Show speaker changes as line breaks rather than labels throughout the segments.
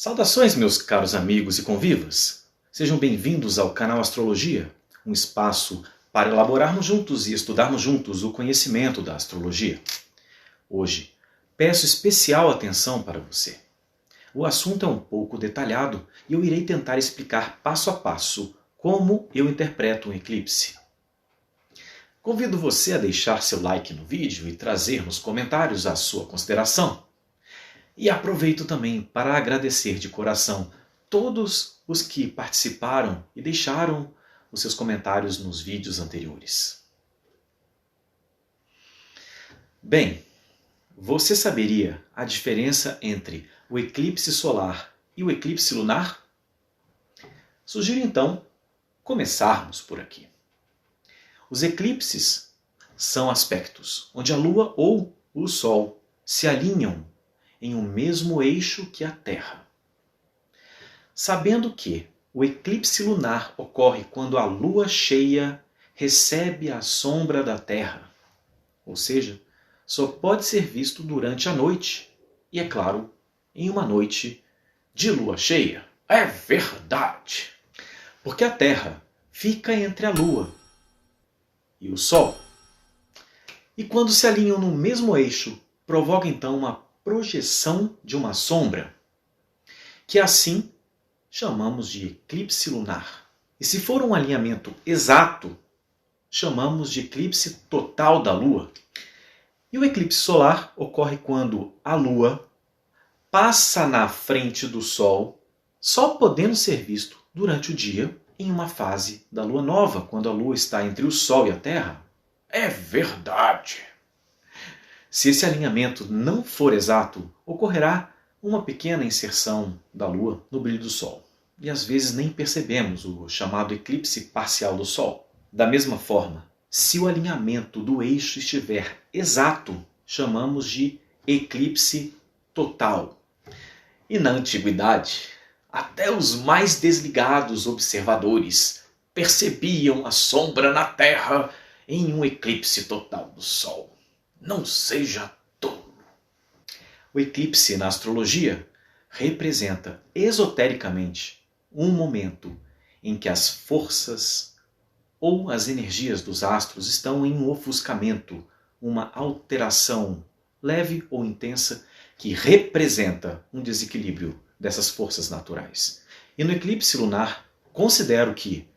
Saudações, meus caros amigos e convivas! Sejam bem-vindos ao canal Astrologia, um espaço para elaborarmos juntos e estudarmos juntos o conhecimento da astrologia. Hoje, peço especial atenção para você. O assunto é um pouco detalhado e eu irei tentar explicar passo a passo como eu interpreto um eclipse. Convido você a deixar seu like no vídeo e trazer nos comentários a sua consideração. E aproveito também para agradecer de coração todos os que participaram e deixaram os seus comentários nos vídeos anteriores. Bem, você saberia a diferença entre o eclipse solar e o eclipse lunar? Sugiro então começarmos por aqui. Os eclipses são aspectos onde a Lua ou o Sol se alinham em um mesmo eixo que a Terra. Sabendo que o eclipse lunar ocorre quando a Lua cheia recebe a sombra da Terra, ou seja, só pode ser visto durante a noite, e é claro, em uma noite de Lua cheia. É verdade! Porque a Terra fica entre a Lua e o Sol. E quando se alinham no mesmo eixo, provoca então uma projeção de uma sombra, que assim chamamos de eclipse lunar. E se for um alinhamento exato, chamamos de eclipse total da Lua. E o eclipse solar ocorre quando a Lua passa na frente do Sol, só podendo ser visto durante o dia em uma fase da Lua nova, quando a Lua está entre o Sol e a Terra. É verdade! Se esse alinhamento não for exato, ocorrerá uma pequena inserção da Lua no brilho do Sol. E às vezes nem percebemos o chamado eclipse parcial do Sol. Da mesma forma, se o alinhamento do eixo estiver exato, chamamos de eclipse total. E na antiguidade, até os mais desligados observadores percebiam a sombra na Terra em um eclipse total do Sol. Não seja tolo. O eclipse na astrologia representa esotericamente um momento em que as forças ou as energias dos astros estão em um ofuscamento, uma alteração leve ou intensa que representa um desequilíbrio dessas forças naturais. E no eclipse lunar, considero que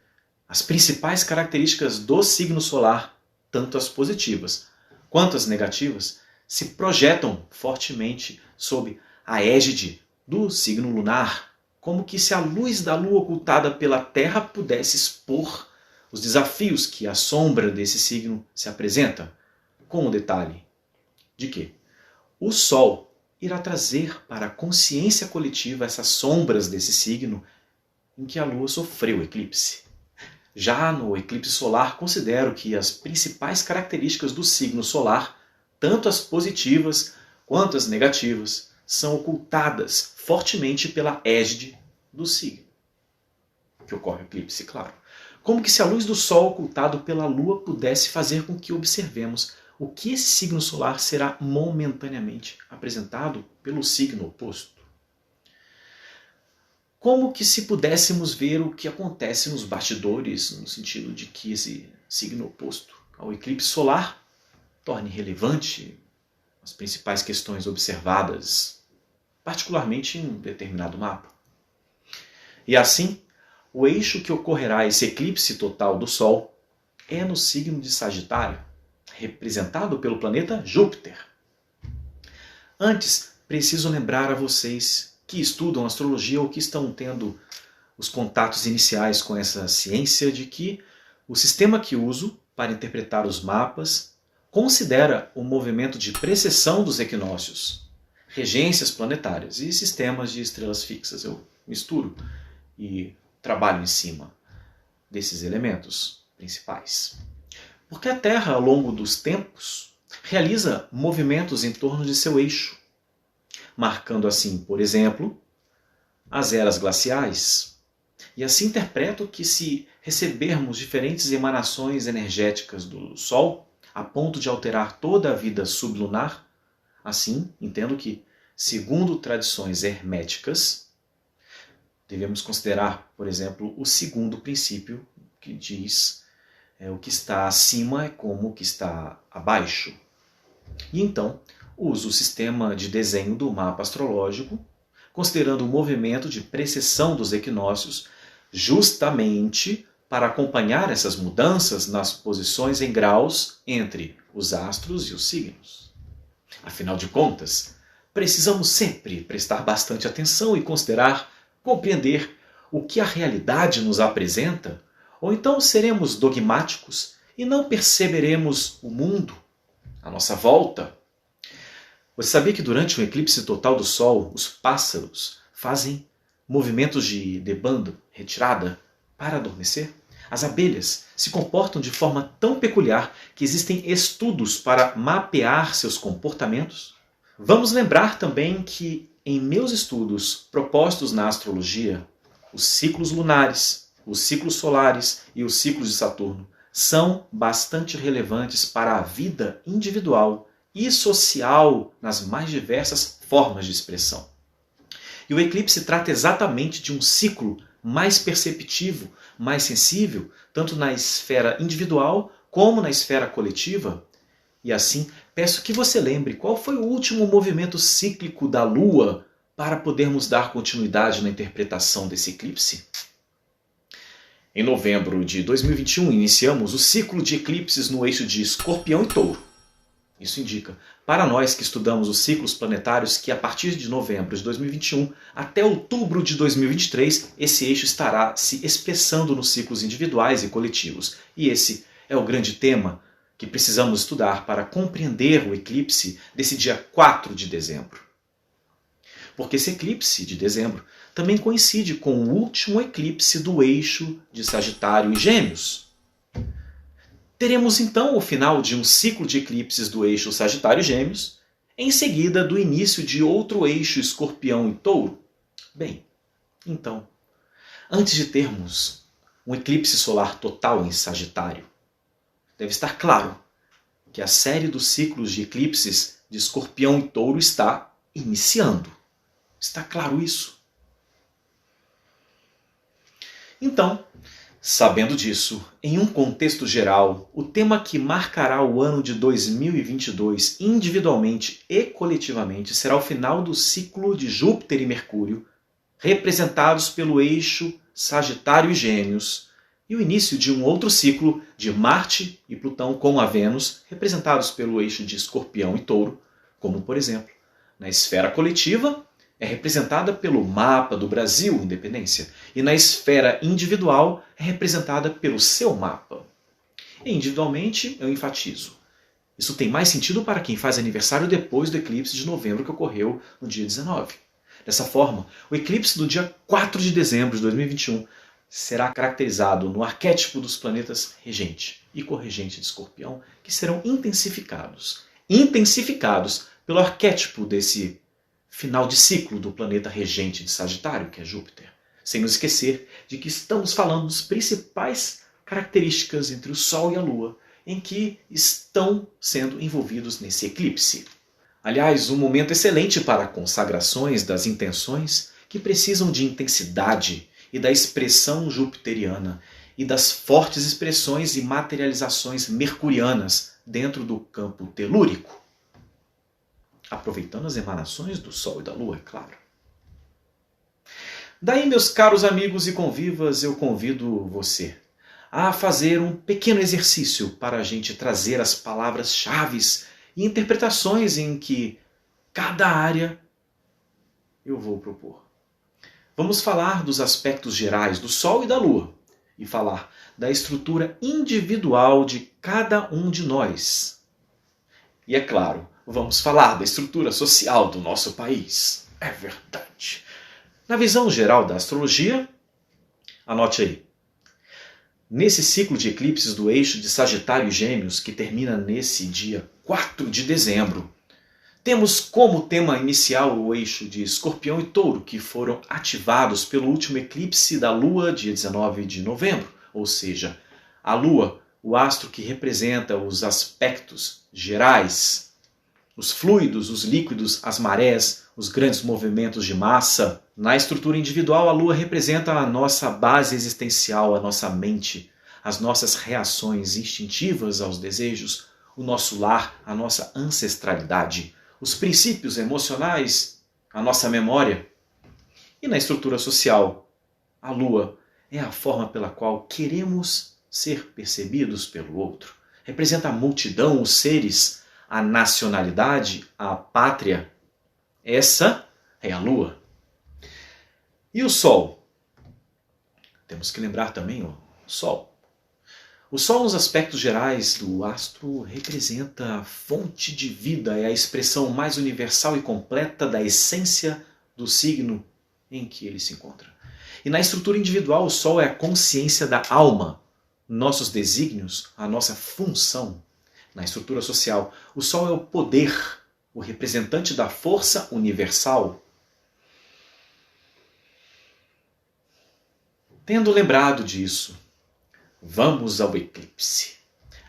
as principais características do signo solar, tanto as positivas quanto as negativas, se projetam fortemente sob a égide do signo lunar, como que se a luz da Lua ocultada pela Terra pudesse expor os desafios que a sombra desse signo se apresenta, com o detalhe de que o Sol irá trazer para a consciência coletiva essas sombras desse signo em que a Lua sofreu eclipse. Já no eclipse solar, considero que as principais características do signo solar, tanto as positivas quanto as negativas, são ocultadas fortemente pela égide do signo, que ocorre o eclipse, claro. Como que se a luz do Sol ocultado pela Lua pudesse fazer com que observemos o que esse signo solar será momentaneamente apresentado pelo signo oposto. Como que se pudéssemos ver o que acontece nos bastidores, no sentido de que esse signo oposto ao eclipse solar torne relevante as principais questões observadas, particularmente em um determinado mapa. E assim, o eixo que ocorrerá esse eclipse total do Sol é no signo de Sagitário, representado pelo planeta Júpiter. Antes, preciso lembrar a vocês que estudam astrologia ou que estão tendo os contatos iniciais com essa ciência de que o sistema que uso para interpretar os mapas considera o movimento de precessão dos equinócios, regências planetárias e sistemas de estrelas fixas. Eu misturo e trabalho em cima desses elementos principais. Porque a Terra, ao longo dos tempos, realiza movimentos em torno de seu eixo, marcando assim, por exemplo, as eras glaciais. E assim interpreto que se recebermos diferentes emanações energéticas do Sol, a ponto de alterar toda a vida sublunar, assim entendo que, segundo tradições herméticas, Devemos considerar, por exemplo, o segundo princípio, que diz o que está acima é como o que está abaixo. E então, uso o sistema de desenho do mapa astrológico, considerando o movimento de precessão dos equinócios, justamente para acompanhar essas mudanças nas posições em graus entre os astros e os signos. Afinal de contas, precisamos sempre prestar bastante atenção e considerar, compreender o que a realidade nos apresenta, ou então seremos dogmáticos e não perceberemos o mundo à nossa volta. Você sabia que durante um eclipse total do Sol, os pássaros fazem movimentos de debando, retirada, para adormecer? As abelhas se comportam de forma tão peculiar que existem estudos para mapear seus comportamentos? Vamos lembrar também que, em meus estudos propostos na astrologia, os ciclos lunares, os ciclos solares e os ciclos de Saturno são bastante relevantes para a vida individual e social nas mais diversas formas de expressão. E o eclipse trata exatamente de um ciclo mais perceptivo, mais sensível, tanto na esfera individual como na esfera coletiva. E assim, peço que você lembre qual foi o último movimento cíclico da Lua para podermos dar continuidade na interpretação desse eclipse. Em novembro de 2021, iniciamos o ciclo de eclipses no eixo de Escorpião e Touro. Isso indica, para nós que estudamos os ciclos planetários, que a partir de novembro de 2021 até outubro de 2023, esse eixo estará se expressando nos ciclos individuais e coletivos. E esse é o grande tema que precisamos estudar para compreender o eclipse desse dia 4 de dezembro. Porque esse eclipse de dezembro também coincide com o último eclipse do eixo de Sagitário e Gêmeos. Teremos então o final de um ciclo de eclipses do eixo Sagitário e Gêmeos, em seguida do início de outro eixo Escorpião e Touro. Bem, então, antes de termos um eclipse solar total em Sagitário, deve estar claro que a série dos ciclos de eclipses de Escorpião e Touro está iniciando. Está claro isso? Então, sabendo disso, em um contexto geral, o tema que marcará o ano de 2022 individualmente e coletivamente será o final do ciclo de Júpiter e Mercúrio, representados pelo eixo Sagitário e Gêmeos, e o início de um outro ciclo de Marte e Plutão com a Vênus, representados pelo eixo de Escorpião e Touro, como, por exemplo, na esfera coletiva, é representada pelo mapa do Brasil, Independência, e na esfera individual é representada pelo seu mapa. E individualmente, eu enfatizo. Isso tem mais sentido para quem faz aniversário depois do eclipse de novembro que ocorreu no dia 19. Dessa forma, o eclipse do dia 4 de dezembro de 2021 será caracterizado no arquétipo dos planetas regente e corregente de Escorpião, que serão intensificados. Intensificados pelo arquétipo desse final de ciclo do planeta regente de Sagitário, que é Júpiter. Sem nos esquecer de que estamos falando das principais características entre o Sol e a Lua, em que estão sendo envolvidos nesse eclipse. Aliás, um momento excelente para consagrações das intenções que precisam de intensidade e da expressão jupiteriana e das fortes expressões e materializações mercurianas dentro do campo telúrico. Aproveitando as emanações do Sol e da Lua, é claro. Daí, meus caros amigos e convivas, eu convido você a fazer um pequeno exercício para a gente trazer as palavras-chave e interpretações em que cada área eu vou propor. Vamos falar dos aspectos gerais do Sol e da Lua e falar da estrutura individual de cada um de nós. E é claro, vamos falar da estrutura social do nosso país. É verdade. Na visão geral da astrologia, anote aí. Nesse ciclo de eclipses do eixo de Sagitário e Gêmeos, que termina nesse dia 4 de dezembro, temos como tema inicial o eixo de Escorpião e Touro, que foram ativados pelo último eclipse da Lua, dia 19 de novembro. Ou seja, a Lua, o astro que representa os aspectos gerais, os fluidos, os líquidos, as marés, os grandes movimentos de massa. Na estrutura individual, a Lua representa a nossa base existencial, a nossa mente, as nossas reações instintivas aos desejos, o nosso lar, a nossa ancestralidade, os princípios emocionais, a nossa memória. E na estrutura social, a Lua é a forma pela qual queremos ser percebidos pelo outro. Representa a multidão, os seres, a nacionalidade, a pátria. Essa é a Lua. E o Sol? Temos que lembrar também o Sol. O Sol, nos aspectos gerais do astro, representa a fonte de vida, é a expressão mais universal e completa da essência do signo em que ele se encontra. E na estrutura individual, o Sol é a consciência da alma, nossos desígnios, a nossa função. Na estrutura social, o Sol é o poder, o representante da força universal. Tendo lembrado disso, vamos ao eclipse.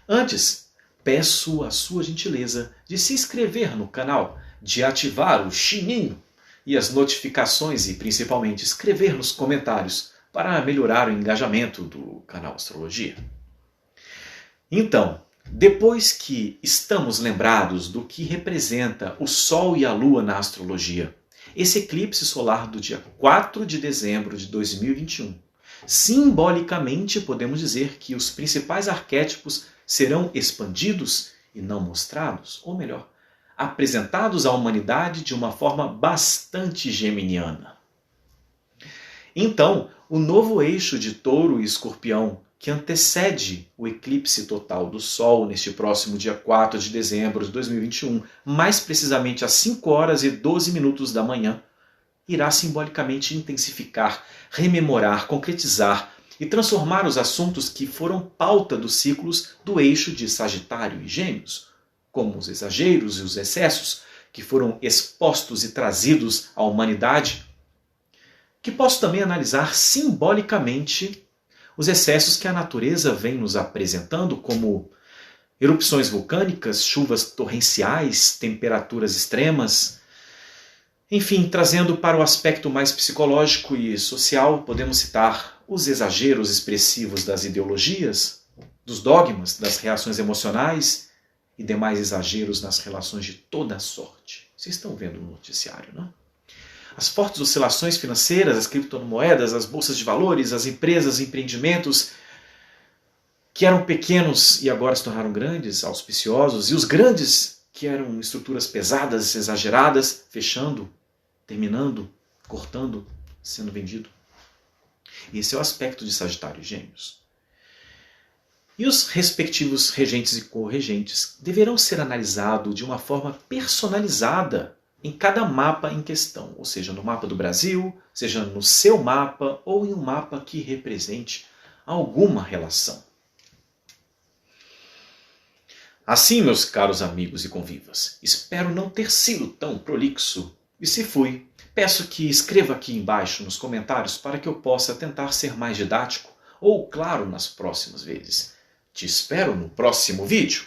Antes, peço a sua gentileza de se inscrever no canal, de ativar o sininho e as notificações e principalmente escrever nos comentários para melhorar o engajamento do canal Astrologia. Então, depois que estamos lembrados do que representa o Sol e a Lua na astrologia, esse eclipse solar do dia 4 de dezembro de 2021, simbolicamente podemos dizer que os principais arquétipos serão expandidos e não mostrados, ou melhor, apresentados à humanidade de uma forma bastante geminiana. Então, o novo eixo de Touro e Escorpião, que antecede o eclipse total do Sol neste próximo dia 4 de dezembro de 2021, mais precisamente às 5 horas e 12 minutos da manhã, irá simbolicamente intensificar, rememorar, concretizar e transformar os assuntos que foram pauta dos ciclos do eixo de Sagitário e Gêmeos, como os exageros e os excessos que foram expostos e trazidos à humanidade, que posso também analisar simbolicamente os excessos que a natureza vem nos apresentando, como erupções vulcânicas, chuvas torrenciais, temperaturas extremas. Enfim, trazendo para o aspecto mais psicológico e social, podemos citar os exageros expressivos das ideologias, dos dogmas, das reações emocionais e demais exageros nas relações de toda a sorte. Vocês estão vendo no noticiário, não? As fortes oscilações financeiras, as criptomoedas, as bolsas de valores, as empresas, empreendimentos que eram pequenos e agora se tornaram grandes, auspiciosos, e os grandes que eram estruturas pesadas, exageradas, fechando, terminando, cortando, sendo vendido. Esse é o aspecto de Sagitário e Gêmeos. E os respectivos regentes e corregentes deverão ser analisados de uma forma personalizada em cada mapa em questão, ou seja, no mapa do Brasil, seja no seu mapa ou em um mapa que represente alguma relação. Assim, meus caros amigos e convivas, espero não ter sido tão prolixo, e se fui, peço que escreva aqui embaixo nos comentários para que eu possa tentar ser mais didático ou claro nas próximas vezes. Te espero no próximo vídeo.